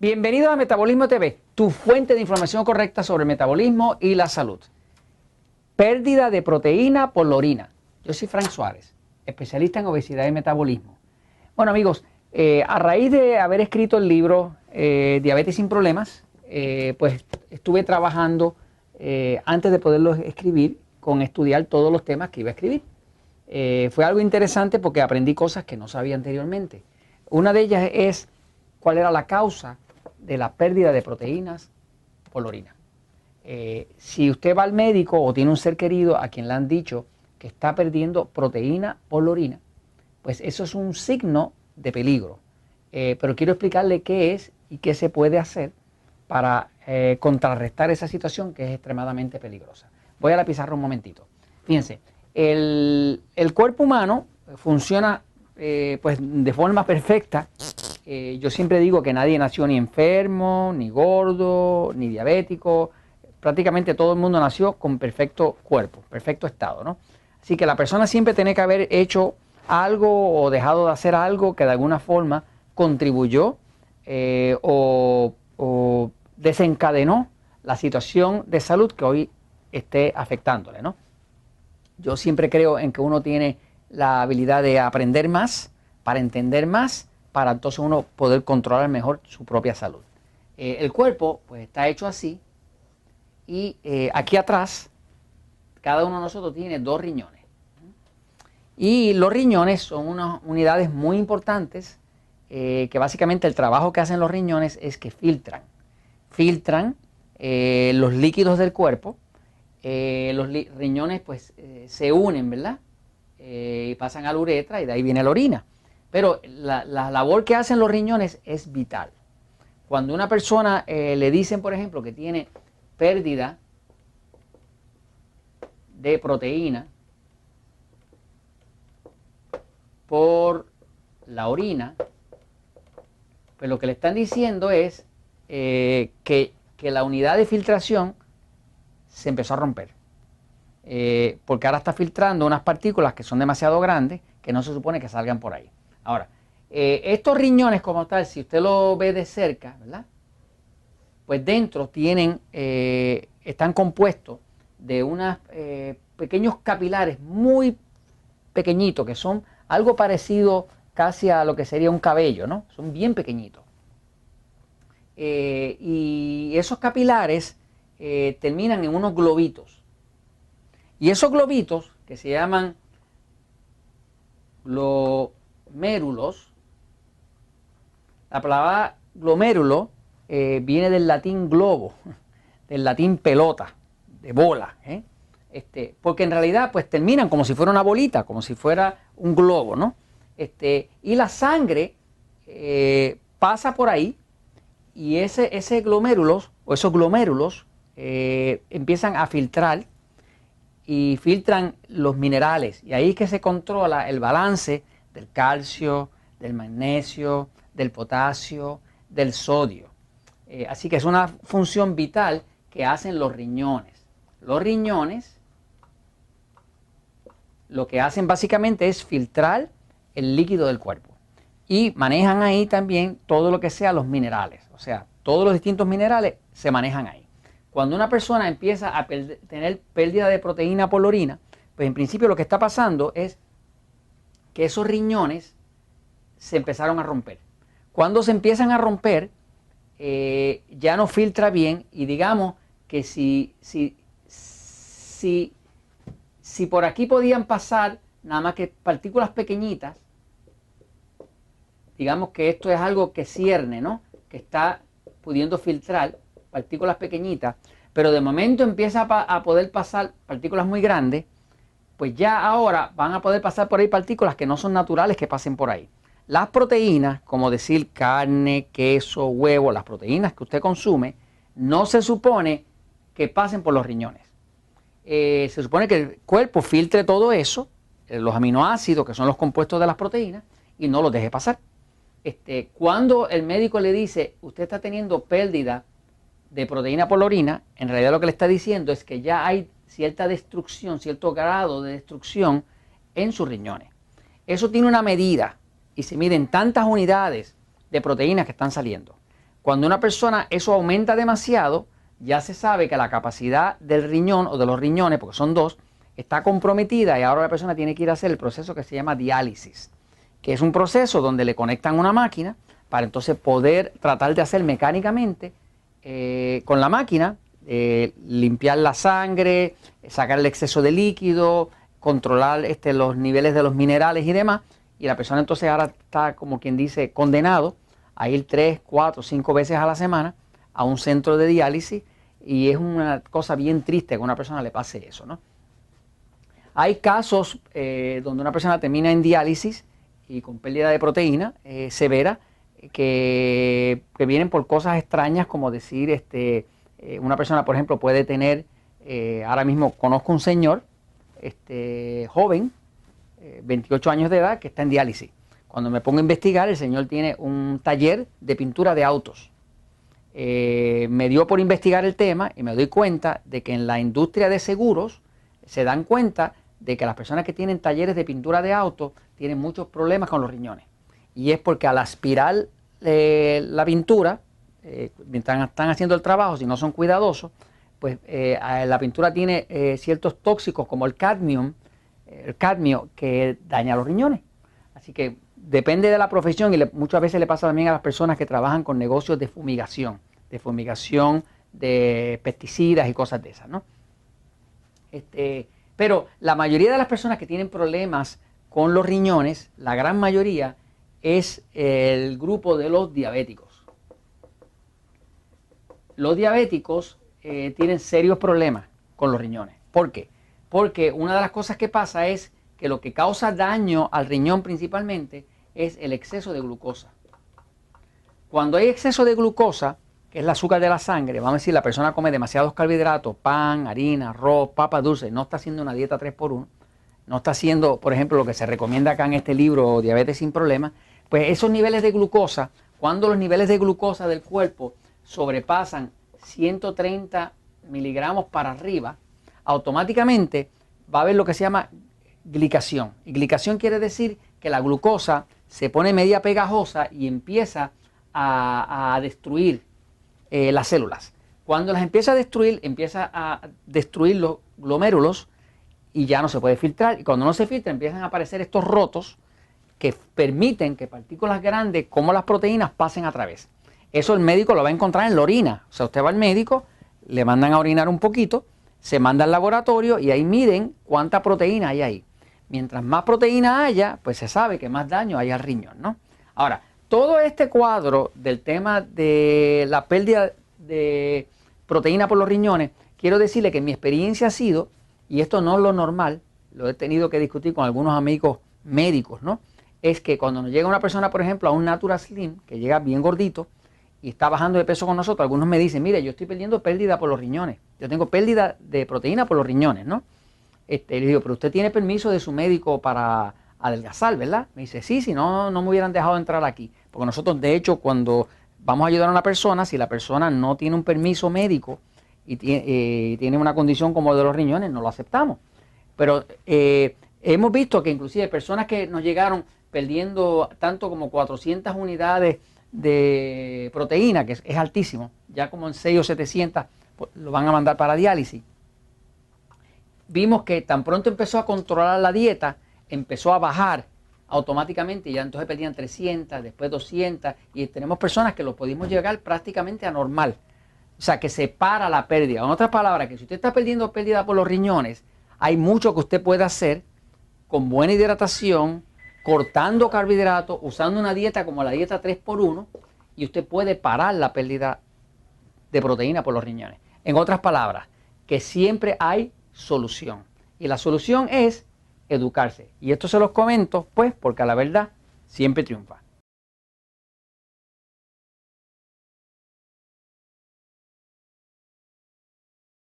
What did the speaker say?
Bienvenido a Metabolismo TV, tu fuente de información correcta sobre el metabolismo y la salud. Pérdida de proteína por la orina. Yo soy Frank Suárez, especialista en obesidad y metabolismo. Bueno amigos, a raíz de haber escrito el libro Diabetes sin Problemas, pues estuve trabajando antes de poderlo escribir con estudiar todos los temas que iba a escribir. Fue algo interesante porque aprendí cosas que no sabía anteriormente. Una de ellas es cuál era la causa de la pérdida de proteínas por la orina. Si usted va al médico o tiene un ser querido a quien le han dicho que está perdiendo proteína por la orina, pues eso es un signo de peligro. Pero quiero explicarle qué es y qué se puede hacer para contrarrestar esa situación que es extremadamente peligrosa. Voy a la pizarra un momentito. Fíjense, el cuerpo humano funciona pues de forma perfecta. Yo siempre digo que nadie nació ni enfermo, ni gordo, ni diabético. Prácticamente todo el mundo nació con perfecto cuerpo, perfecto estado, ¿no? Así que la persona siempre tiene que haber hecho algo o dejado de hacer algo que de alguna forma contribuyó o desencadenó la situación de salud que hoy esté afectándole, ¿no? Yo siempre creo en que uno tiene la habilidad de aprender más, para entender más, para entonces uno poder controlar mejor su propia salud. El cuerpo pues está hecho así y aquí atrás cada uno de nosotros tiene 2 riñones. Y los riñones son unas unidades muy importantes que básicamente el trabajo que hacen los riñones es que filtran los líquidos del cuerpo. Los riñones pues se unen, ¿verdad? Y pasan a la uretra y de ahí viene la orina. Pero la labor que hacen los riñones es vital. Cuando una persona le dicen, por ejemplo, que tiene pérdida de proteína por la orina, pues lo que le están diciendo es que la unidad de filtración se empezó a romper. Porque ahora está filtrando unas partículas que son demasiado grandes que no se supone que salgan por ahí. Ahora, estos riñones como tal, si usted lo ve de cerca, ¿verdad? Pues dentro tienen, están compuestos de unos pequeños capilares muy pequeñitos que son algo parecido casi a lo que sería un cabello, ¿no? Son bien pequeñitos. Y esos capilares terminan en unos globitos. Y esos globitos, que se llaman glomérulos, la palabra glomérulo viene del latín globo, del latín pelota, de bola, porque en realidad pues terminan como si fuera una bolita, como si fuera un globo, ¿no? Y la sangre pasa por ahí y ese glomérulos o esos glomérulos empiezan a filtrar y filtran los minerales y ahí es que se controla el balance del calcio, del magnesio, del potasio, del sodio. Así que es una función vital que hacen los riñones. Los riñones lo que hacen básicamente es filtrar el líquido del cuerpo y manejan ahí también todo lo que sea los minerales, o sea, todos los distintos minerales se manejan ahí. Cuando una persona empieza a tener pérdida de proteína por la orina, pues en principio lo que está pasando es que esos riñones se empezaron a romper. Cuando se empiezan a romper, ya no filtra bien y digamos que si por aquí podían pasar nada más que partículas pequeñitas, digamos que esto es algo que cierne, ¿no? Que está pudiendo filtrar partículas pequeñitas, pero de momento empieza a poder pasar partículas muy grandes, pues ya ahora van a poder pasar por ahí partículas que no son naturales que pasen por ahí. Las proteínas, como decir carne, queso, huevo, las proteínas que usted consume, no se supone que pasen por los riñones. Se supone que el cuerpo filtre todo eso, los aminoácidos que son los compuestos de las proteínas, y no los deje pasar. Cuando el médico le dice, usted está teniendo pérdida de proteína por la orina, en realidad lo que le está diciendo es que ya hay cierta destrucción, cierto grado de destrucción en sus riñones. Eso tiene una medida y se miden tantas unidades de proteínas que están saliendo. Cuando una persona eso aumenta demasiado, ya se sabe que la capacidad del riñón o de los riñones, porque son dos, está comprometida y ahora la persona tiene que ir a hacer el proceso que se llama diálisis, que es un proceso donde le conectan una máquina para entonces poder tratar de hacer mecánicamente con la máquina, limpiar la sangre, sacar el exceso de líquido, controlar los niveles de los minerales y demás, y la persona entonces ahora está, como quien dice, condenado a ir 3, 4, 5 veces a la semana a un centro de diálisis, y es una cosa bien triste que a una persona le pase eso, ¿no? Hay casos donde una persona termina en diálisis y con pérdida de proteína severa, que vienen por cosas extrañas, como decir, una persona, por ejemplo, puede tener, ahora mismo conozco un señor joven, 28 años de edad, que está en diálisis. Cuando me pongo a investigar, el señor tiene un taller de pintura de autos. Me dio por investigar el tema y me doy cuenta de que en la industria de seguros se dan cuenta de que las personas que tienen talleres de pintura de autos tienen muchos problemas con los riñones. Y es porque al aspirar la pintura, mientras están haciendo el trabajo, si no son cuidadosos, pues la pintura tiene ciertos tóxicos como el cadmio, que daña los riñones. Así que depende de la profesión, y muchas veces le pasa también a las personas que trabajan con negocios de fumigación de pesticidas y cosas de esas, ¿no? Pero la mayoría de las personas que tienen problemas con los riñones, la gran mayoría, es el grupo de los diabéticos. Los diabéticos tienen serios problemas con los riñones. ¿Por qué? Porque una de las cosas que pasa es que lo que causa daño al riñón principalmente es el exceso de glucosa. Cuando hay exceso de glucosa, que es el azúcar de la sangre, vamos a decir, la persona come demasiados carbohidratos, pan, harina, arroz, papas dulces, no está haciendo una dieta 3x1, no está haciendo, por ejemplo, lo que se recomienda acá en este libro, Diabetes sin Problemas, pues esos niveles de glucosa, cuando los niveles de glucosa del cuerpo sobrepasan 130 miligramos para arriba, automáticamente va a haber lo que se llama glicación. Y glicación quiere decir que la glucosa se pone media pegajosa y empieza a destruir las células. Cuando las empieza a destruir los glomérulos y ya no se puede filtrar. Y cuando no se filtra, empiezan a aparecer estos rotos que permiten que partículas grandes como las proteínas pasen a través. Eso el médico lo va a encontrar en la orina. O sea, usted va al médico, le mandan a orinar un poquito, se manda al laboratorio y ahí miden cuánta proteína hay ahí. Mientras más proteína haya, pues se sabe que más daño hay al riñón, ¿no? Ahora, todo este cuadro del tema de la pérdida de proteína por los riñones, quiero decirle que mi experiencia ha sido, y esto no es lo normal, lo he tenido que discutir con algunos amigos médicos, ¿no? Es que cuando nos llega una persona, por ejemplo, a un Natural Slim, que llega bien gordito y está bajando de peso con nosotros, algunos me dicen, mire, yo estoy perdiendo pérdida por los riñones, yo tengo pérdida de proteína por los riñones, ¿no? Le digo, pero usted tiene permiso de su médico para adelgazar, ¿verdad? Me dice, sí, si no, no me hubieran dejado entrar aquí. Porque nosotros, de hecho, cuando vamos a ayudar a una persona, si la persona no tiene un permiso médico y tiene una condición como de los riñones, no lo aceptamos. Pero hemos visto que inclusive personas que nos llegaron perdiendo tanto como 400 unidades de proteína, que es altísimo, ya como en 6 o 700 pues, lo van a mandar para diálisis. Vimos que tan pronto empezó a controlar la dieta, empezó a bajar automáticamente y ya entonces perdían 300, después 200 y tenemos personas que lo pudimos llegar prácticamente a normal. O sea, que se para la pérdida. En otras palabras, que si usted está perdiendo pérdida por los riñones, hay mucho que usted puede hacer con buena hidratación, cortando carbohidratos, usando una dieta como la dieta 3x1 y usted puede parar la pérdida de proteína por los riñones. En otras palabras, que siempre hay solución. Y la solución es educarse. Y esto se los comento, pues, porque a la verdad siempre triunfa.